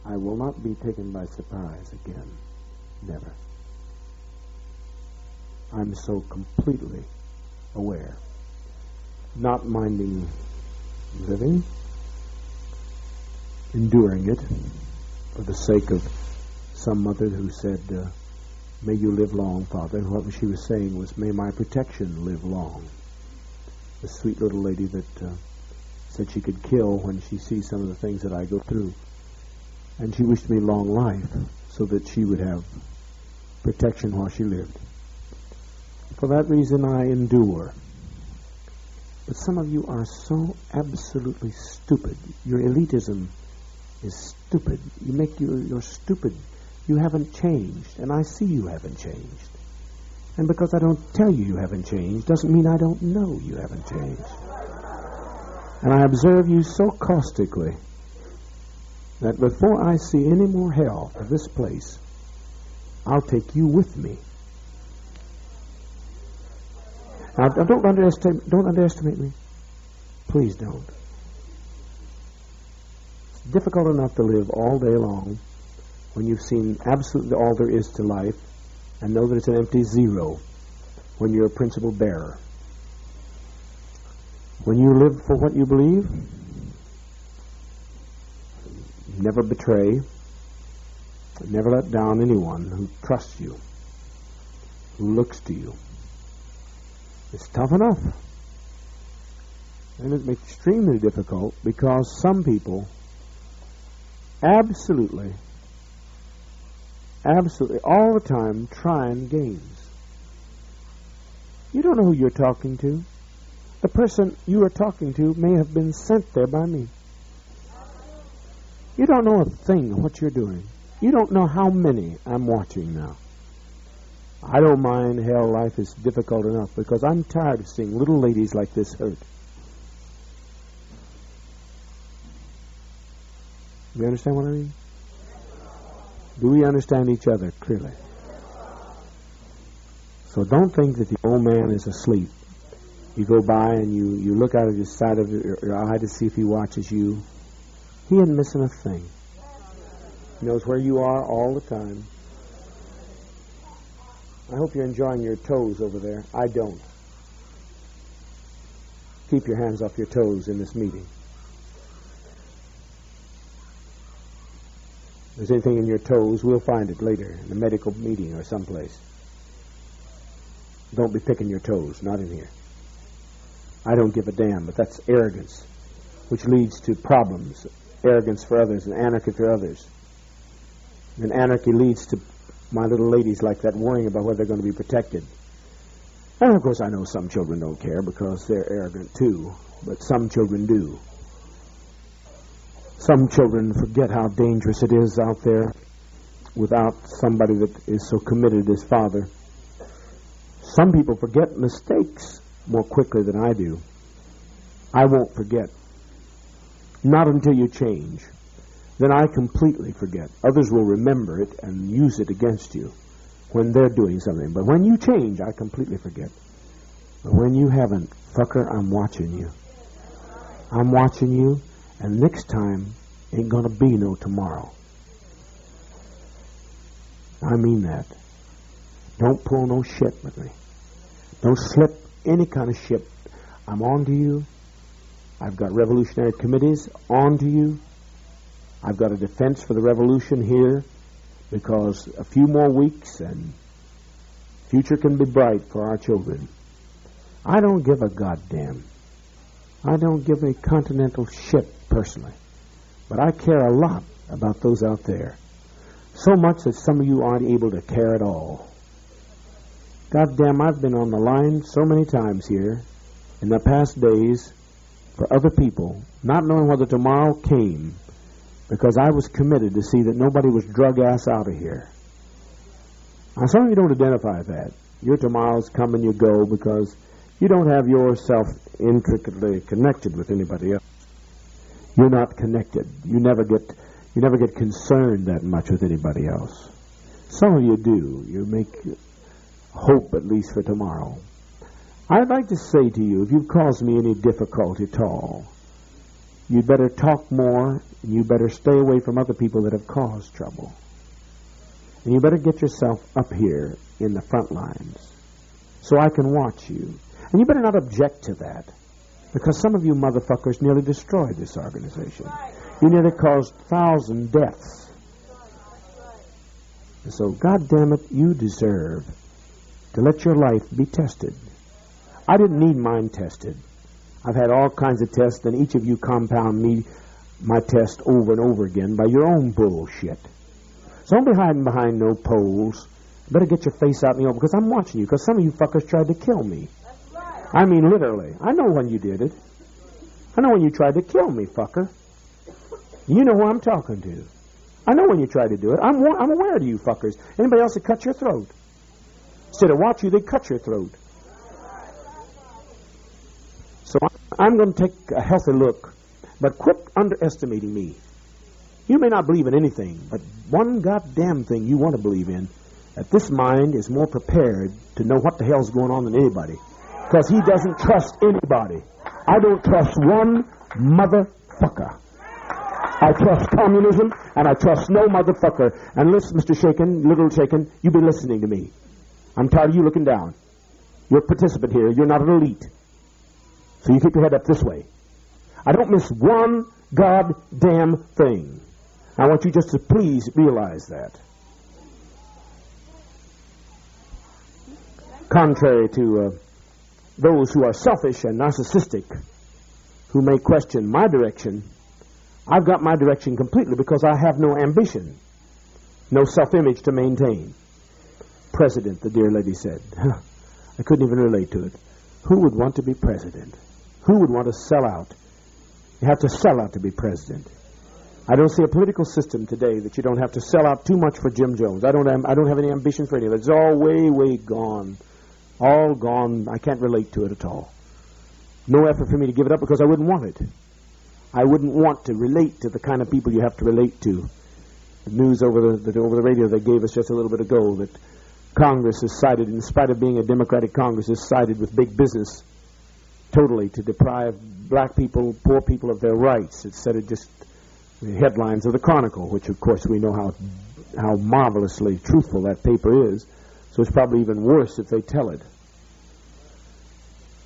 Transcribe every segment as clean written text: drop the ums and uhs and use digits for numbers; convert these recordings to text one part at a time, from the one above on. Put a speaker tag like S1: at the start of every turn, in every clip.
S1: I will not be taken by surprise again. Never. I'm so completely aware. Not minding living, enduring it for the sake of some mother who said, may you live long, Father. And what she was saying was, may my protection live long. The sweet little lady that said she could kill when she sees some of the things that I go through. And she wished me long life so that she would have protection while she lived. For that reason I endure. But some of you are so absolutely stupid. Your elitism is stupid. You're stupid. You haven't changed, and I see you haven't changed. And because I don't tell you you haven't changed doesn't mean I don't know you haven't changed. And I observe you so caustically that before I see any more hell of this place, I'll take you with me. Now, don't underestimate me. Please don't. It's difficult enough to live all day long when you've seen absolutely all there is to life and know that it's an empty zero when you're a principle bearer. When you live for what you believe, never betray, never let down anyone who trusts you, who looks to you. It's tough enough. And it's extremely difficult because some people absolutely, all the time trying games. You don't know who you're talking to. The person you are talking to may have been sent there by me. You don't know a thing of what you're doing. You don't know how many I'm watching now. I don't mind. Hell, life is difficult enough because I'm tired of seeing little ladies like this hurt. You understand what I mean? Do we understand each other clearly? So don't think that the old man is asleep. You go by and you look out of the side of your eye to see if he watches you. He isn't missing a thing. He knows where you are all the time. I hope you're enjoying your toes over there. I don't. Keep your hands off your toes in this meeting. If there's anything in your toes, we'll find it later in a medical meeting or someplace. Don't be picking your toes, not in here. I don't give a damn, but that's arrogance, which leads to problems. Arrogance for others and anarchy for others. And anarchy leads to my little ladies like that worrying about whether they're going to be protected. And of course I know some children don't care because they're arrogant too, but some children do. Some children forget how dangerous it is out there without somebody that is so committed as father. Some people forget mistakes more quickly than I do. I won't forget. Not until you change. Then I completely forget. Others will remember it and use it against you when they're doing something. But when you change, I completely forget. But when you haven't, fucker, I'm watching you. I'm watching you, and next time ain't gonna be no tomorrow. I mean that. Don't pull no shit with me. Don't slip any kind of shit. I'm on to you. I've got revolutionary committees on to you. I've got a defense for the revolution here because a few more weeks and future can be bright for our children. I don't give a goddamn. I don't give a continental shit personally. But I care a lot about those out there. So much that some of you aren't able to care at all. Goddamn, I've been on the line so many times here in the past days for other people, not knowing whether tomorrow came, because I was committed to see that nobody was drug ass out of here. Now, some of you don't identify that. Your tomorrows come and you go because you don't have yourself intricately connected with anybody else. You're not connected. You never get concerned that much with anybody else. Some of you do. You make hope at least for tomorrow. I'd like to say to you, if you've caused me any difficulty at all, you'd better talk more, and you better stay away from other people that have caused trouble. And you better get yourself up here in the front lines so I can watch you. And you better not object to that, because some of you motherfuckers nearly destroyed this organization. You nearly caused 1,000 deaths. And so, God damn it, you deserve to let your life be tested. I didn't need mine tested. I've had all kinds of tests, and each of you compound my test over and over again by your own bullshit. So don't be hiding behind no polls. You better get your face out in the open, because I'm watching you, because some of you fuckers tried to kill me. I mean, literally. I know when you did it. I know when you tried to kill me, fucker. You know who I'm talking to. I know when you tried to do it. I'm aware of you fuckers. Anybody else that cut your throat? Instead of watch you, they cut your throat. So I'm going to take a healthy look, but quit underestimating me. You may not believe in anything, but one goddamn thing you want to believe in, that this mind is more prepared to know what the hell's going on than anybody, because he doesn't trust anybody. I don't trust one motherfucker. I trust communism, and I trust no motherfucker. And listen, Mr. Shaken, little Shaken, you've been listening to me. I'm tired of you looking down. You're a participant here. You're not an elite. So you keep your head up this way. I don't miss one goddamn thing. I want you just to please realize that. Contrary to those who are selfish and narcissistic, who may question my direction, I've got my direction completely because I have no ambition, no self-image to maintain. President, the dear lady said. I couldn't even relate to it. Who would want to be president? Who would want to sell out? You have to sell out to be president. I don't see a political system today that you don't have to sell out too much for Jim Jones. I don't have any ambition for any of it. It's all way, way gone. All gone. I can't relate to it at all. No effort for me to give it up because I wouldn't want it. I wouldn't want to relate to the kind of people you have to relate to. The news over the radio they gave us just a little bit ago that Congress has sided, in spite of being a Democratic Congress, has sided with big business totally to deprive black people, poor people of their rights. It said it just the headlines of the Chronicle, which of course we know how marvelously truthful that paper is. So it's probably even worse if they tell it.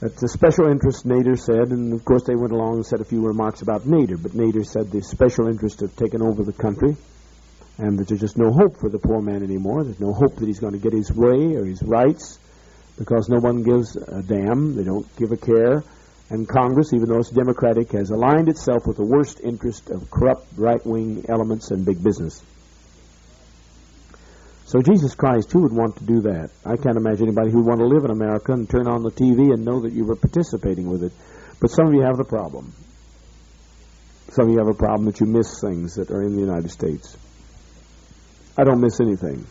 S1: That's a special interest, Nader said, and of course they went along and said a few remarks about Nader, but Nader said the special interests have taken over the country and that there's just no hope for the poor man anymore. There's no hope that he's going to get his way or his rights because no one gives a damn. They don't give a care. And Congress, even though it's Democratic, has aligned itself with the worst interest of corrupt right-wing elements and big business. So Jesus Christ, who would want to do that? I can't imagine anybody who would want to live in America and turn on the TV and know that you were participating with it. But some of you have the problem. Some of you have a problem that you miss things that are in the United States. I don't miss anything.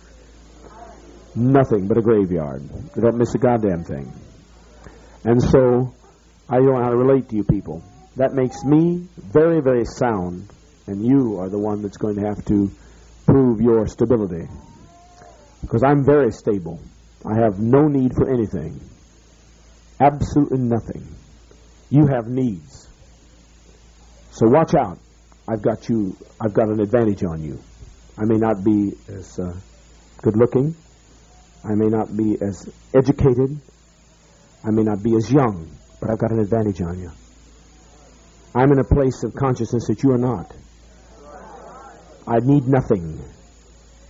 S1: Nothing but a graveyard. I don't miss a goddamn thing. And so I don't know how to relate to you people. That makes me very, very sound, and you are the one that's going to have to prove your stability. Because I'm very stable. I have no need for anything. Absolutely nothing. You have needs. So watch out. I've got an advantage on you. I may not be as good looking. I may not be as educated. I may not be as young. But I've got an advantage on you. I'm in a place of consciousness that you are not. I need nothing.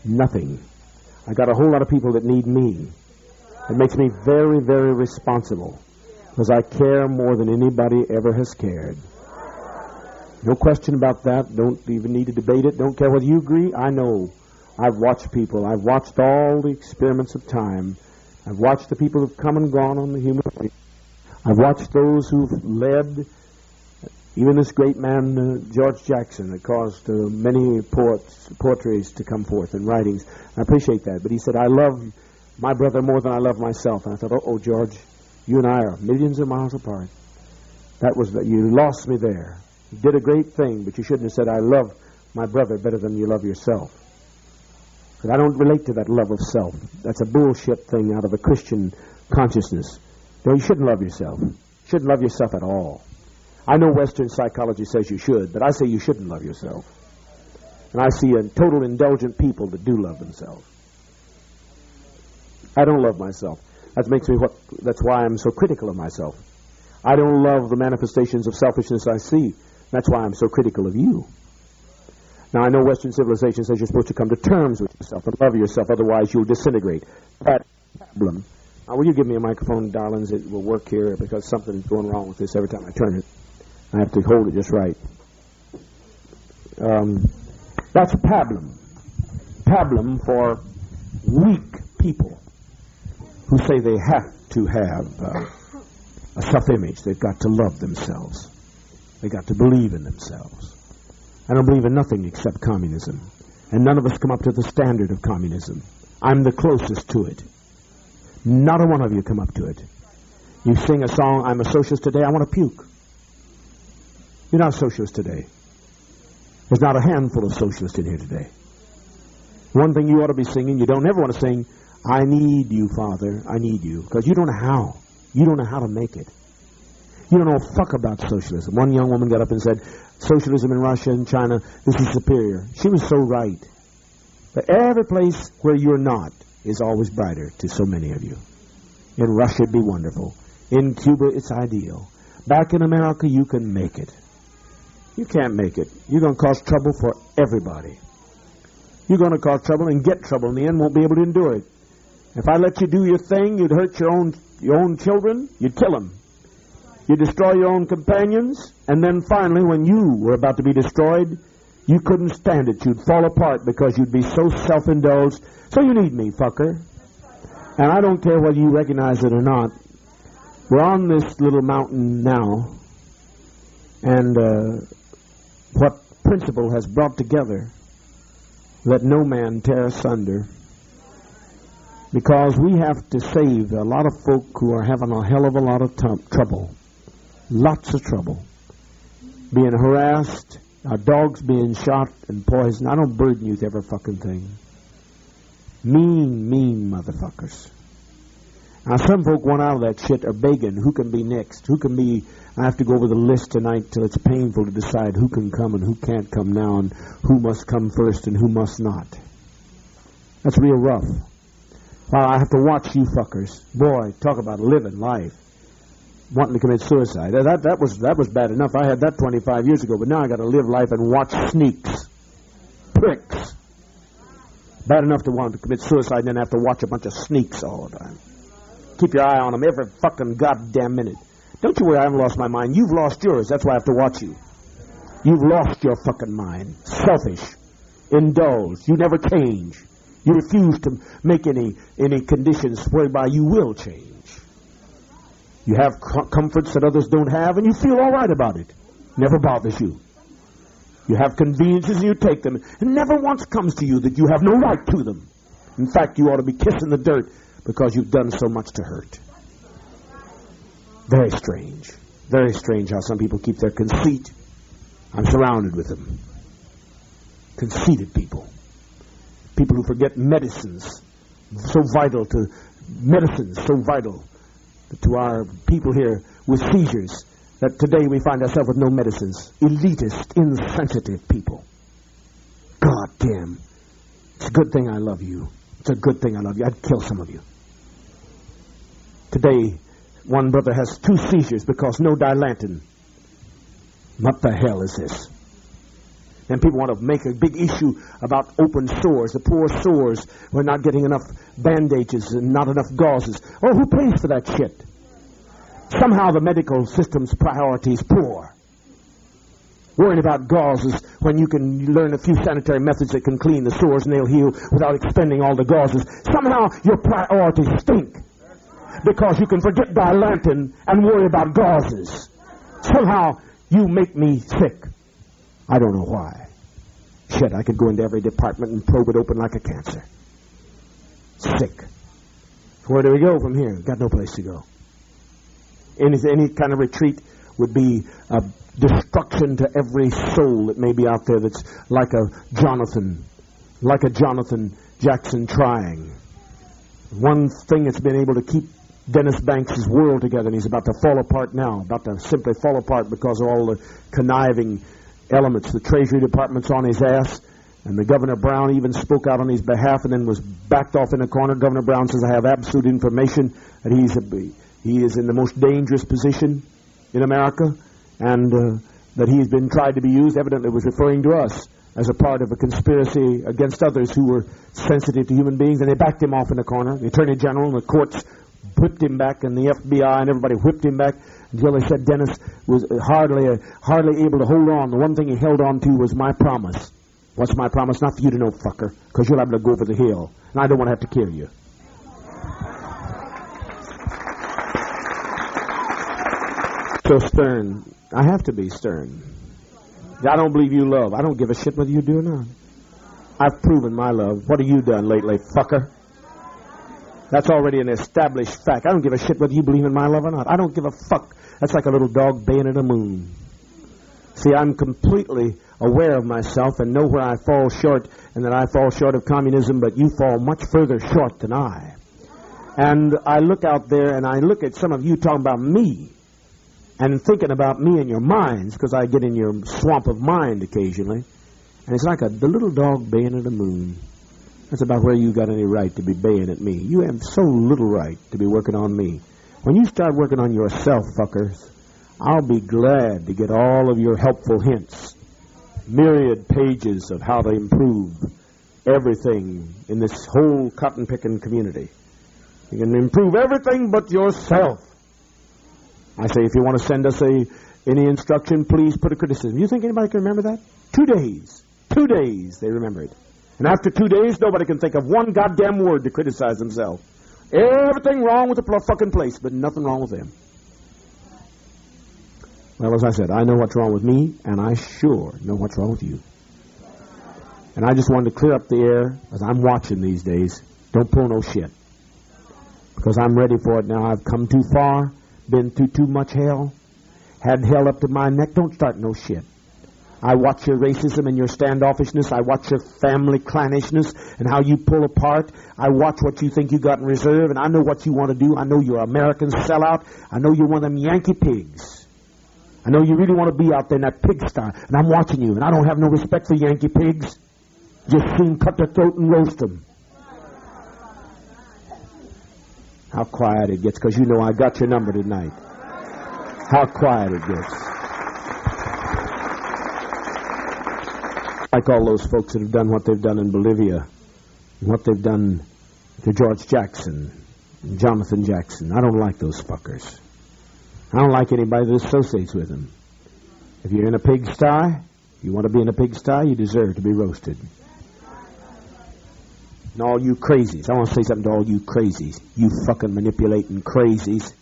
S1: Nothing. I got a whole lot of people that need me. It makes me very, very responsible because I care more than anybody ever has cared. No question about that. Don't even need to debate it. Don't care whether you agree. I know. I've watched people. I've watched all the experiments of time. I've watched the people who've come and gone on the human race. I've watched those who've led, even this great man, George Jackson, that caused many poetries to come forth and writings. I appreciate that. But he said, I love my brother more than I love myself. And I thought, oh, George, you and I are millions of miles apart. You lost me there. You did a great thing, but you shouldn't have said, I love my brother better than you love yourself. Because I don't relate to that love of self. That's a bullshit thing out of a Christian consciousness. No, you shouldn't love yourself. You shouldn't love yourself at all. I know Western psychology says you should, but I say you shouldn't love yourself. And I see a total indulgent people that do love themselves. I don't love myself. That's why I'm so critical of myself. I don't love the manifestations of selfishness I see. That's why I'm so critical of you. Now, I know Western civilization says you're supposed to come to terms with yourself and love yourself, otherwise you'll disintegrate. That's a problem. Now, will you give me a microphone, darlings? It will work here because something's going wrong with this every time I turn it. I have to hold it just right. That's a pablum. Pablum for weak people who say they have to have a self-image. They've got to love themselves. They've got to believe in themselves. I don't believe in nothing except communism. And none of us come up to the standard of communism. I'm the closest to it. Not a one of you come up to it. You sing a song, I'm a socialist today, I want to puke. You're not a socialist today. There's not a handful of socialists in here today. One thing you ought to be singing, you don't ever want to sing, I need you, Father, I need you. Because you don't know how. You don't know how to make it. You don't know a fuck about socialism. One young woman got up and said, socialism in Russia and China, this is superior. She was so right. But every place where you're not is always brighter to so many of you. In Russia, it'd be wonderful. In Cuba, it's ideal. Back in America, you can make it. You can't make it. You're going to cause trouble for everybody. You're going to cause trouble and get trouble. In the end, won't be able to endure it. If I let you do your thing, you'd hurt your own children. You'd kill them. You'd destroy your own companions. And then finally, when you were about to be destroyed, you couldn't stand it. You'd fall apart because you'd be so self-indulged. So you need me, fucker. And I don't care whether you recognize it or not. We're on this little mountain now. And what principle has brought together, let no man tear asunder. Because we have to save a lot of folk who are having a hell of a lot of trouble. Lots of trouble. Being harassed, our dogs being shot and poisoned. I don't burden you with every fucking thing. Mean motherfuckers. Now, some folk want out of that shit are begging, who can be next? Who can be... I have to go over the list tonight till it's painful to decide who can come and who can't come now and who must come first and who must not. That's real rough. I have to watch you fuckers. Boy, talk about living life. Wanting to commit suicide. That was bad enough. I had that 25 years ago, but now I got to live life and watch sneaks. Pricks. Bad enough to want to commit suicide and then have to watch a bunch of sneaks all the time. Keep your eye on them every fucking goddamn minute. Don't you worry, I haven't lost my mind. You've lost yours. That's why I have to watch you. You've lost your fucking mind. Selfish. Indulged. You never change. You refuse to make any conditions whereby you will change. You have comforts that others don't have, and you feel all right about it. Never bothers you. You have conveniences, and you take them. And never once comes to you that you have no right to them. In fact, you ought to be kissing the dirt because you've done so much to hurt. Very strange. Very strange how some people keep their conceit. I'm surrounded with them. Conceited people. People who forget medicines. So vital to... Medicines so vital to our people here with seizures that today we find ourselves with no medicines. Elitist, insensitive people. God damn. It's a good thing I love you. It's a good thing I love you. I'd kill some of you. Today... one brother has 2 seizures because no Dilantin. What the hell is this? And people want to make a big issue about open sores. The poor sores. We're not getting enough bandages and not enough gauzes. Oh, who pays for that shit? Somehow the medical system's priority is poor. Worrying about gauzes when you can learn a few sanitary methods that can clean the sores and they'll heal without expending all the gauzes. Somehow your priorities stink. Because you can forget Dilantin and worry about gauzes. Somehow you make me sick. I don't know why. Shit, I could go into every department and probe it open like a cancer. Sick. Where do we go from here? Got no place to go. Any kind of retreat would be a destruction to every soul that may be out there that's like a Jonathan Jackson trying. One thing that's been able to keep Dennis Banks' world together, and he's about to fall apart now, about to simply fall apart because of all the conniving elements. The Treasury Department's on his ass, and the Governor Brown even spoke out on his behalf and then was backed off in a corner. Governor Brown says, I have absolute information that he is in the most dangerous position in America, and that he's been tried to be used. Evidently was referring to us as a part of a conspiracy against others who were sensitive to human beings, and they backed him off in a corner. The Attorney General and the courts whipped him back, and the FBI and everybody whipped him back until they said Dennis was hardly able to hold on. The one thing he held on to was my promise. What's my promise? Not for you to know, fucker, because you'll have to go over the hill, and I don't want to have to kill you. So stern. I have to be stern. I don't believe you love. I don't give a shit whether you do or not. I've proven my love. What have you done lately, fucker? That's already an established fact. I don't give a shit whether you believe in my love or not. I don't give a fuck. That's like a little dog baying at a moon. See, I'm completely aware of myself and know where I fall short, and that I fall short of communism, but you fall much further short than I. And I look out there and I look at some of you talking about me and thinking about me in your minds, because I get in your swamp of mind occasionally, and it's like the little dog baying at the moon. That's about where you got any right to be baying at me. You have so little right to be working on me. When you start working on yourself, fuckers, I'll be glad to get all of your helpful hints, myriad pages of how to improve everything in this whole cotton-picking community. You can improve everything but yourself. I say, if you want to send us any instruction, please put a criticism. You think anybody can remember that? 2 days. 2 days they remember it. And after 2 days, nobody can think of one goddamn word to criticize themselves. Everything wrong with the fucking place, but nothing wrong with them. Well, as I said, I know what's wrong with me, and I sure know what's wrong with you. And I just wanted to clear up the air, as I'm watching these days. Don't pull no shit. Because I'm ready for it now. I've come too far. Been through too much hell, had hell up to my neck. Don't start no shit. I watch your racism and your standoffishness. I watch your family clannishness and how you pull apart. I watch what you think you got in reserve, and I know what you want to do. I know you're American sellout. I know you're one of them Yankee pigs. I know you really want to be out there in that pigsty, and I'm watching you, and I don't have no respect for Yankee pigs. Just soon cut their throat and roast them. How quiet it gets, because you know I got your number tonight. How quiet it gets. Like all those folks that have done what they've done in Bolivia, and what they've done to George Jackson and Jonathan Jackson. I don't like those fuckers. I don't like anybody that associates with them. If you're in a pigsty, you want to be in a pigsty, you deserve to be roasted. And all you crazies, I want to say something to all you crazies. You fucking manipulating crazies.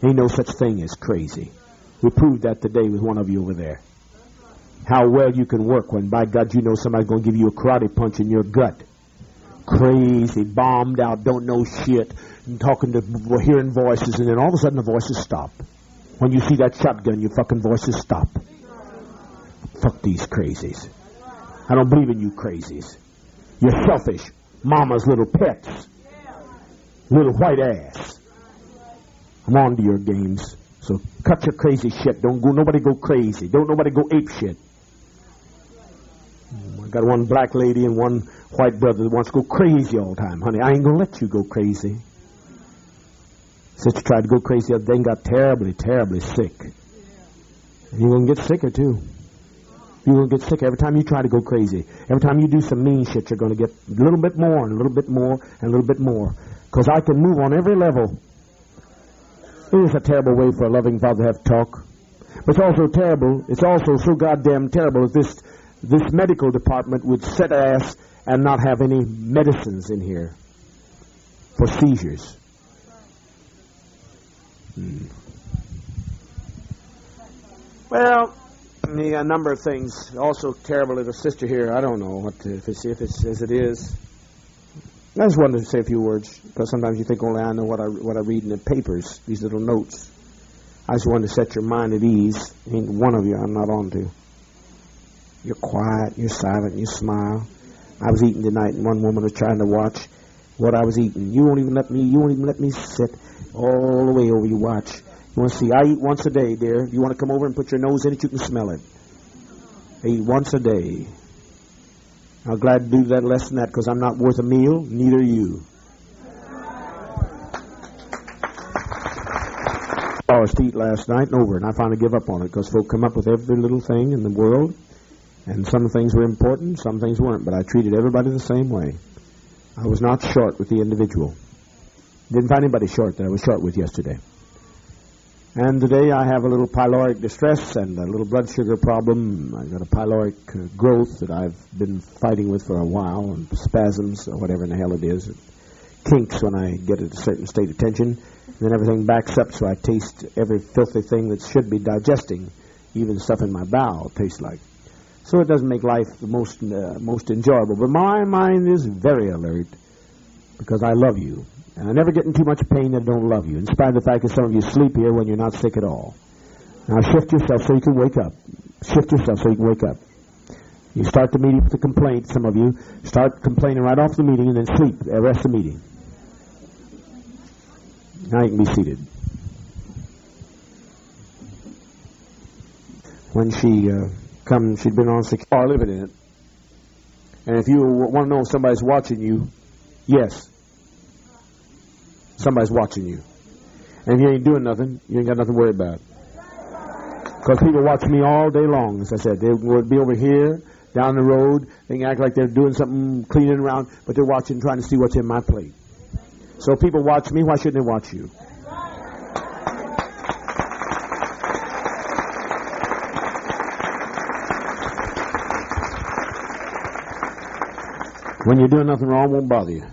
S1: Ain't no such thing as crazy. We proved that today with one of you over there. How well you can work when, by God, you know somebody's going to give you a karate punch in your gut. Crazy, bombed out, don't know shit, and talking to, hearing voices, and then all of a sudden the voices stop. When you see that shotgun, your fucking voices stop. Fuck these crazies. I don't believe in you crazies. You're selfish. Mama's little pets. Little white ass. I'm on to your games. So cut your crazy shit. Nobody go crazy. Don't nobody go ape shit. I got one black lady and one white brother that wants to go crazy all the time. Honey, I ain't gonna let you go crazy. Sister tried to go crazy the other day and got terribly, terribly sick. And you're gonna get sicker too. You're going to get sick every time you try to go crazy. Every time you do some mean shit, you're going to get a little bit more and a little bit more and a little bit more. Because I can move on every level. It is a terrible way for a loving father to have to talk. But it's also terrible. It's also so goddamn terrible that this medical department would set ass and not have any medicines in here for seizures. Well, a number of things. Also terrible little sister here. I don't know what to, if it's as it is. I just wanted to say a few words, because sometimes you think only I know what I read in the papers, these little notes. I just wanted to set your mind at ease. Ain't one of you I'm not on to. You're quiet, you're silent, you smile. I was eating tonight, and one woman was trying to watch, what I was eating. You won't even let me sit all the way over. You watch. You want to see? I eat once a day, dear. If you want to come over and put your nose in it, you can smell it. I eat once a day. I'm glad to do that less than that because I'm not worth a meal. Neither are you. I was to eat last night and over, and I finally give up on it because folk come up with every little thing in the world, and some things were important, some things weren't, but I treated everybody the same way. I was not short with the individual. Didn't find anybody short that I was short with yesterday. And today I have a little pyloric distress and a little blood sugar problem. I've got a pyloric growth that I've been fighting with for a while, and spasms, or whatever in the hell it is. It kinks when I get at a certain state of tension. And then everything backs up, so I taste every filthy thing that should be digesting. Even stuff in my bowel tastes like. So it doesn't make life the most enjoyable. But my mind is very alert because I love you. And I never get in too much pain that I don't love you, in spite of the fact that some of you sleep here when you're not sick at all. Now shift yourself so you can wake up. Shift yourself so you can wake up. You start the meeting with a complaint, some of you. Start complaining right off the meeting and then sleep the rest of the meeting. Now you can be seated. When she come, she'd been on 6 hours living in it. And if you want to know if somebody's watching you, yes. Somebody's watching you. And if you ain't doing nothing, you ain't got nothing to worry about. Because people watch me all day long, as I said. They would be over here, down the road. They can act like they're doing something, cleaning around, but they're watching, trying to see what's in my plate. So if people watch me, why shouldn't they watch you? When you're doing nothing wrong, it won't bother you.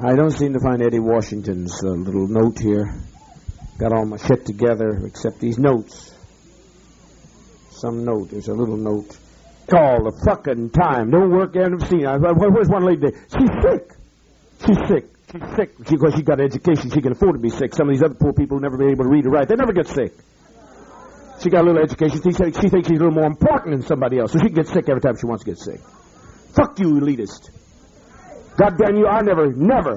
S1: I don't seem to find Eddie Washington's little note here. Got all my shit together except these notes. Some note. There's a little note. All the fucking time. Don't work there. I've seen her. Where's one lady there? She's sick. She's sick. She's sick. Because she got education. She can afford to be sick. Some of these other poor people who never been able to read or write, they never get sick. She got a little education. She thinks she's a little more important than somebody else. So she can get sick every time she wants to get sick. Fuck you, elitist. God damn you, I never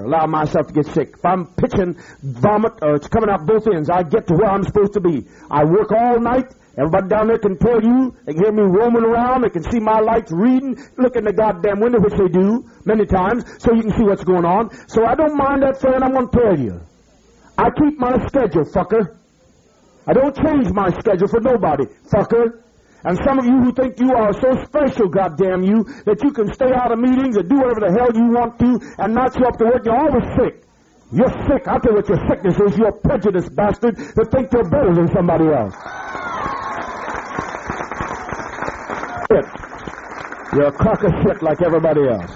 S1: allow myself to get sick. If I'm pitching vomit or it's coming out both ends, I get to where I'm supposed to be. I work all night. Everybody down there can tell you. They can hear me roaming around. They can see my lights reading. Look in the goddamn window, which they do many times, so you can see what's going on. So I don't mind that, friend. I'm going to tell you. I keep my schedule, fucker. I don't change my schedule for nobody, fucker. And some of you who think you are so special, goddamn you, that you can stay out of meetings and do whatever the hell you want to and not show up to work, you're always sick. You're sick. I'll tell you what your sickness is. You're a prejudiced bastard that think you're better than somebody else. You're a crock of shit like everybody else.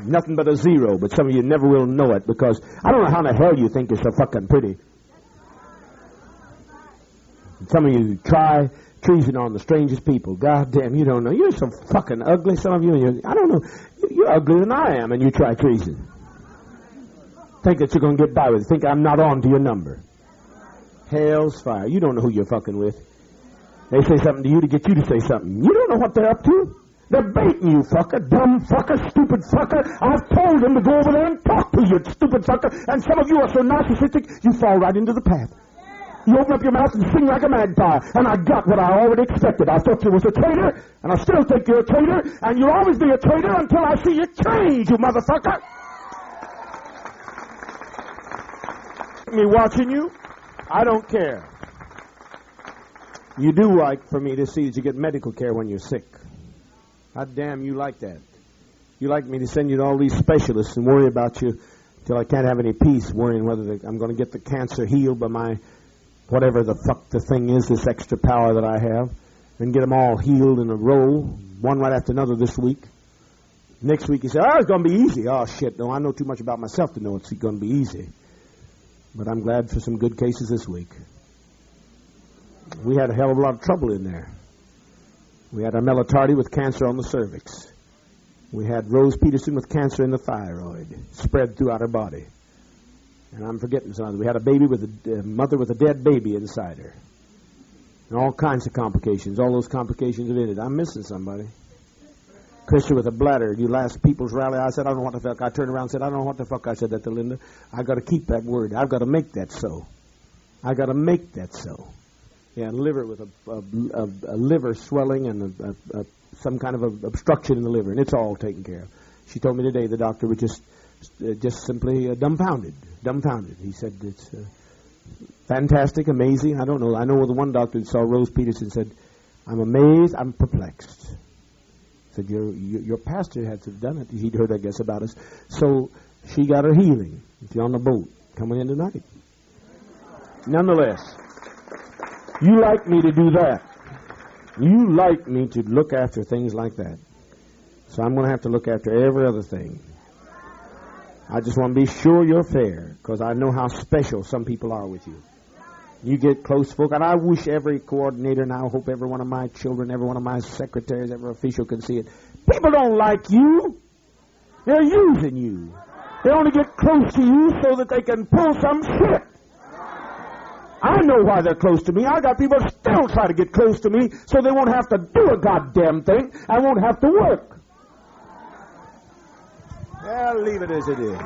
S1: Nothing but a zero, but some of you never will know it because I don't know how in the hell you think you're so fucking pretty. Some of you try treason on the strangest people. God damn, you don't know. You're so fucking ugly, some of you. I don't know. You're uglier than I am, and you try treason. Think that you're going to get by with it. Think I'm not on to your number. Hell's fire. You don't know who you're fucking with. They say something to you to get you to say something. You don't know what they're up to. They're baiting you, fucker. Dumb fucker, stupid fucker. I've told them to go over there and talk to you, stupid fucker. And some of you are so narcissistic, you fall right into the path. You open up your mouth and sing like a magpie. And I got what I already expected. I thought you was a traitor, and I still think you're a traitor, and you'll always be a traitor until I see you change, you motherfucker. Me watching you? I don't care. You do like for me to see that you get medical care when you're sick. God damn, you like that. You like me to send you to all these specialists and worry about you till I can't have any peace, worrying whether I'm going to get the cancer healed by my whatever the fuck the thing is, this extra power that I have, and get them all healed in a row, one right after another this week. Next week you say, oh, it's going to be easy. Oh, shit, no, I know too much about myself to know it's going to be easy. But I'm glad for some good cases this week. We had a hell of a lot of trouble in there. We had Armella Tardy with cancer on the cervix. We had Rose Peterson with cancer in the thyroid, spread throughout her body. And I'm forgetting something. We had a baby with a mother with a dead baby inside her. And all kinds of complications. All those complications have ended. I'm missing somebody. Christian with a bladder. You last people's rally. I said, I don't know what the fuck. I turned around and said, I don't know what the fuck. I said that to Linda. I got to keep that word. I've got to make that so. I got to make that so. Yeah, liver with a liver swelling and some kind of a obstruction in the liver, and it's all taken care of. She told me today the doctor was just simply dumbfounded. He said it's fantastic, amazing. I don't know. I know the one doctor that saw Rose Peterson said, I'm amazed, I'm perplexed. Said your pastor had to have done it. He'd heard, I guess, about us. So she got her healing. She's on the boat coming in tonight. Nonetheless, you like me to do that. You like me to look after things like that. So I'm going to have to look after every other thing. I just want to be sure you're fair, because I know how special some people are with you. You get close folk, and I wish every coordinator, and I hope every one of my children, every one of my secretaries, every official can see it. People don't like you. They're using you. They only get close to you so that they can pull some shit. I know why they're close to me. I got people still try to get close to me so they won't have to do a goddamn thing. I won't have to work. Well, leave it as it is.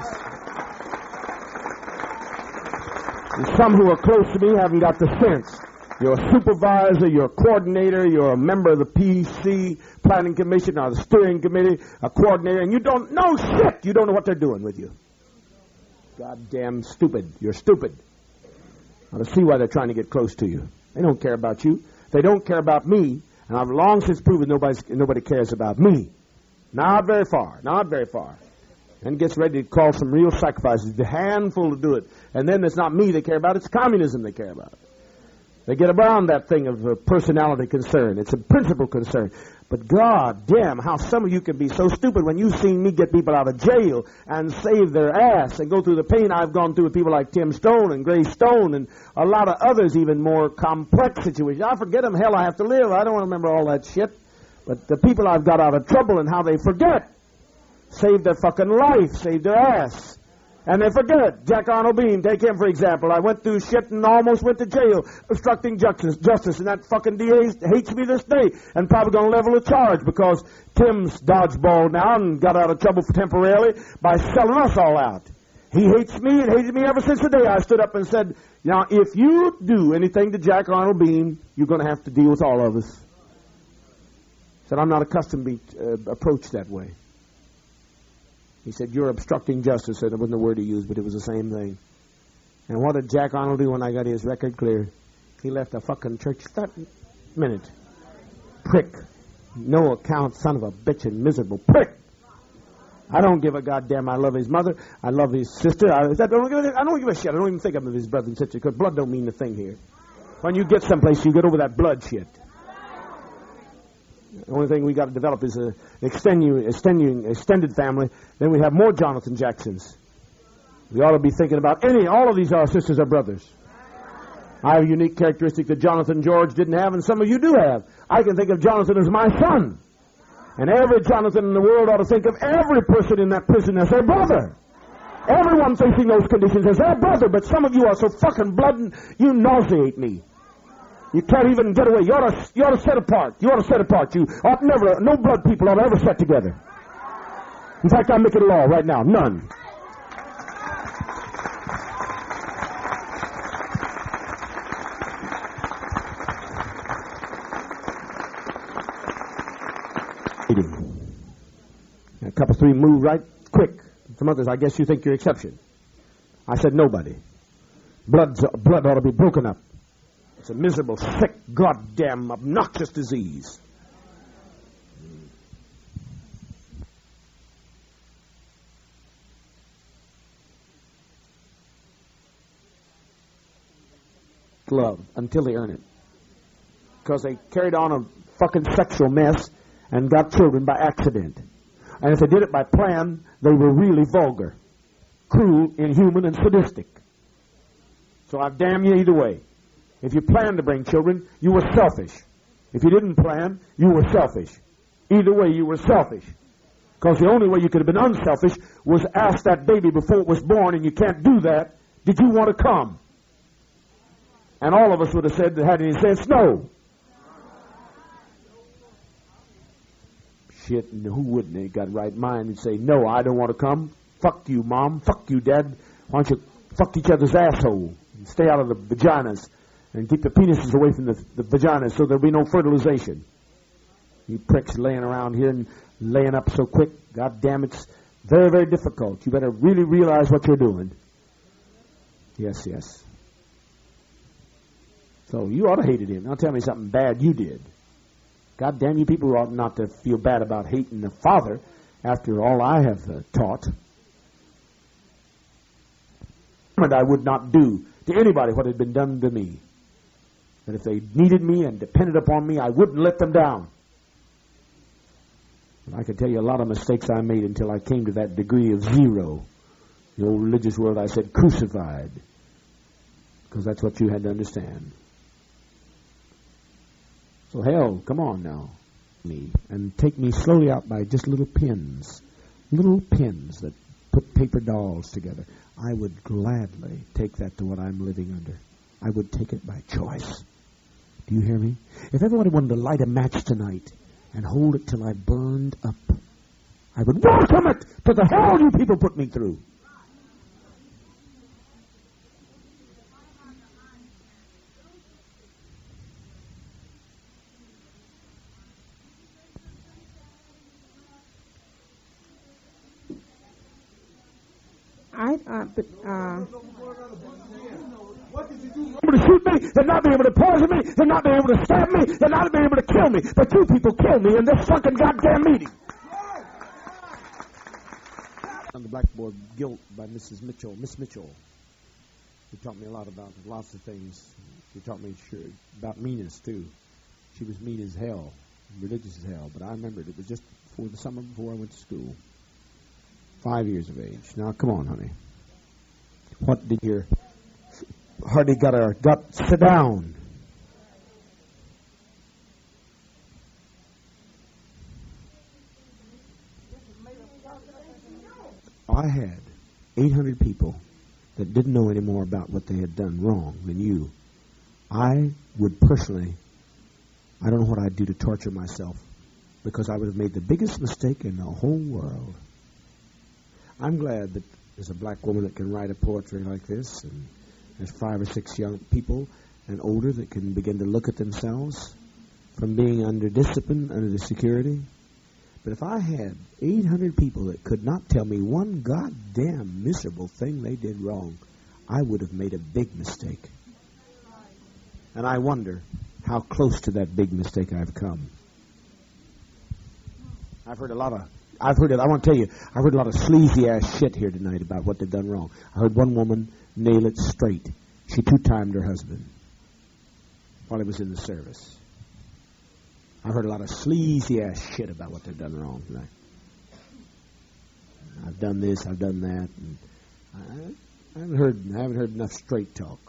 S1: And some who are close to me haven't got the sense. You're a supervisor, you're a coordinator, you're a member of the PC, planning commission, or the steering committee, a coordinator, and you don't know shit. You don't know what they're doing with you. Goddamn stupid. You're stupid. I ought to see why they're trying to get close to you. They don't care about you. They don't care about me, and I've long since proven nobody cares about me. Not very far. Not very far. And gets ready to call some real sacrifices. The handful to do it. And then it's not me they care about, it's communism they care about. They get around that thing of personality concern. It's a principle concern. But God damn, how some of you can be so stupid when you've seen me get people out of jail and save their ass and go through the pain I've gone through with people like Tim Stone and Gray Stone and a lot of others, even more complex situations. I forget them. Hell, I have to live. I don't want to remember all that shit. But the people I've got out of trouble and how they forget. Saved their fucking life, saved their ass. And they forget. Jack Arnold Bean, take him for example. I went through shit and almost went to jail obstructing justice, and that fucking DA hates me this day and probably going to level a charge because Tim's dodgeball now and got out of trouble temporarily by selling us all out. He hates me and hated me ever since the day I stood up and said, now, if you do anything to Jack Arnold Bean, you're going to have to deal with all of us. Said, I'm not accustomed to be approached that way. He said, you're obstructing justice. And it wasn't the word he used, but it was the same thing. And what did Jack Arnold do when I got his record cleared? He left a fucking church that minute. Prick. No account, son of a bitch and miserable prick. I don't give a goddamn. I love his mother. I love his sister. I don't give a shit. I don't even think of him as his brother and sister because blood don't mean a thing here. When you get someplace, you get over that blood shit. The only thing we got to develop is an extended family. Then we have more Jonathan Jacksons. We ought to be thinking about all of these our sisters or brothers. I have a unique characteristic that Jonathan George didn't have, and some of you do have. I can think of Jonathan as my son. And every Jonathan in the world ought to think of every person in that prison as their brother. Everyone facing those conditions as their brother, but some of you are so fucking blood, you nauseate me. You can't even get away. You ought to set apart. You ought to set apart. You ought never, no blood people ought to ever set together. In fact, I'm making a law right now. None. A couple three move right quick. Some others, I guess you think you're exception. I said nobody. Blood ought to be broken up. It's a miserable, sick, goddamn, obnoxious disease. Love until they earn it. Because they carried on a fucking sexual mess and got children by accident. And if they did it by plan, they were really vulgar, cruel, inhuman, and sadistic. So I damn you either way. If you planned to bring children, you were selfish. If you didn't plan, you were selfish. Either way, you were selfish. Because the only way you could have been unselfish was ask that baby before it was born, and you can't do that. Did you want to come? And all of us would have said, that had any sense, no. shit, and who wouldn't? They got right mind and say, no, I don't want to come. Fuck you, Mom. Fuck you, Dad. Why don't you fuck each other's asshole and stay out of the vaginas and keep the penises away from the vaginas so there'll be no fertilization. You pricks laying around here and laying up so quick. God damn, it's very, very difficult. You better really realize what you're doing. Yes, yes. So you ought to hate him. Now tell me something bad you did. God damn, you people ought not to feel bad about hating the Father after all I have taught. I would not do to anybody what had been done to me. And if they needed me and depended upon me, I wouldn't let them down. And I can tell you a lot of mistakes I made until I came to that degree of zero. The old religious world, I said crucified. Because that's what you had to understand. So hell, come on now. Me and take me slowly out by just little pins that put paper dolls together. I would gladly take that to what I'm living under. I would take it by choice. Do you hear me? If everybody wanted to light a match tonight and hold it till I burned up, I would welcome it to the hell you people put me through.
S2: Able to
S1: shoot me, they're not be able to poison me, they're not be able to stab me, they're not be able to kill me, but you people kill me in this fucking goddamn meeting. On the blackboard, Guilt by Miss Mitchell. She taught me a lot about lots of things. She taught me about meanness too. She was mean as hell, religious as hell, but I remembered it was just before the summer before I went to school. 5 years of age. Now, come on, honey. What did your... Hardly got her... Sit down. I had 800 people that didn't know any more about what they had done wrong than you. I would personally... I don't know what I'd do to torture myself because I would have made the biggest mistake in the whole world. I'm glad that there's a black woman that can write a poetry like this, and there's 5 or 6 young people and older that can begin to look at themselves from being under discipline, under the security. But if I had 800 people that could not tell me one goddamn miserable thing they did wrong, I would have made a big mistake. And I wonder how close to that big mistake I've come. I want to tell you, I've heard a lot of sleazy-ass shit here tonight about what they've done wrong. I heard one woman nail it straight. She 2-timed her husband while he was in the service. I've heard a lot of sleazy-ass shit about what they've done wrong tonight. I've done this, I've done that. And I haven't heard enough straight talk.